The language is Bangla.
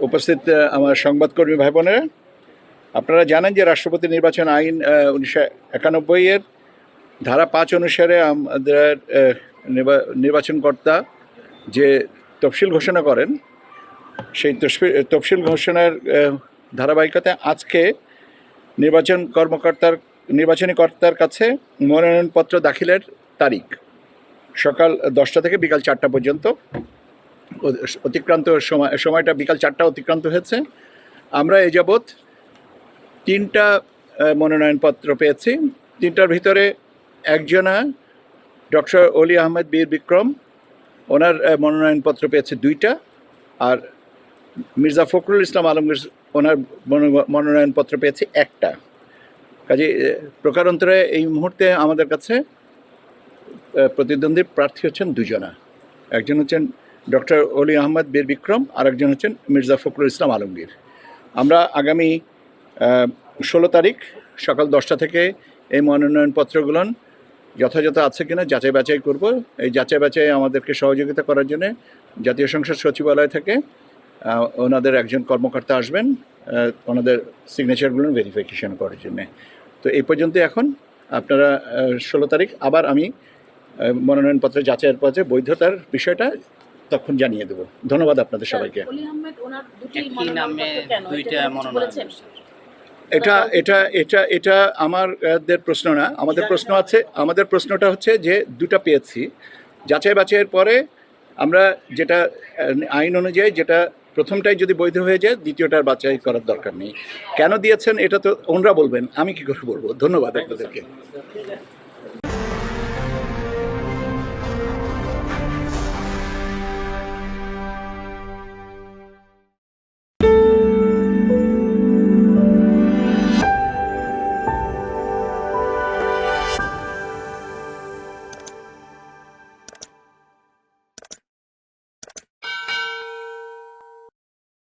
উপস্থিত আমার সংবাদকর্মী ভাই বোনেরা, আপনারা জানেন যে রাষ্ট্রপতি নির্বাচন আইন 1991 এর ধারা 5 অনুসারে আমাদের নির্বাচনকর্তা যে তফসিল ঘোষণা করেন, সেই তফসিল ঘোষণার ধারাবাহিকতায় আজকে নির্বাচনী কর্তার কাছে মনোনয়নপত্র দাখিলের তারিখ সকাল 10টা থেকে বিকাল 4টা পর্যন্ত। সময়টা বিকাল 4টা অতিক্রান্ত হয়েছে। আমরা এ যাবৎ 3টা মনোনয়নপত্র পেয়েছি। 3টার ভিতরে একজনা ডক্টর অলি আহমেদ বীর বিক্রম, ওনার মনোনয়নপত্র পেয়েছে 2টা, আর মির্জা ফখরুল ইসলাম আলমগীর ওনার মনোনয়নপত্র পেয়েছে 1টা। কাজে প্রকারান্তরে এই মুহূর্তে আমাদের কাছে প্রতিদ্বন্দ্বী প্রার্থী হচ্ছেন 2জনা। একজন হচ্ছেন ডক্টর অলি আহমেদ বীর বিক্রম, আর একজন হচ্ছেন মির্জা ফখরুল ইসলাম আলমগীর। আমরা আগামী 16 তারিখ সকাল 10টা থেকে এই মনোনয়নপত্রগুলো যথাযথ আছে কিনা যাচাই বাছাই করব। এই যাচাই বাছাই আমাদেরকে সহযোগিতা করার জন্য জাতীয় সংসদ সচিবালয় থেকে ওনাদের একজন কর্মকর্তা আসবেন ওনাদের সিগনেচারগুলো ভেরিফিকেশন করার জন্যে। তো এই পর্যন্ত এখন আপনারা 16 তারিখ আবার আমি মনোনয়নপত্র যাচাইয়ের পথে বৈধতার বিষয়টা তখন জানিয়ে দেব। ধন্যবাদ আপনাদের সবাইকে। এটা আমাদের প্রশ্ন না, আমাদের প্রশ্নটা হচ্ছে যে 2টা পেয়েছি। যাচাই বাছাইয়ের পরে আমরা যেটা আইন অনুযায়ী যেটা প্রথমটাই যদি বৈধ হয়ে যায় দ্বিতীয়টার বাছাই করার দরকার নেই। কেন দিয়েছেন এটা তো ওনরা বলবেন, আমি কি করে বলবো। ধন্যবাদ আপনাদেরকে।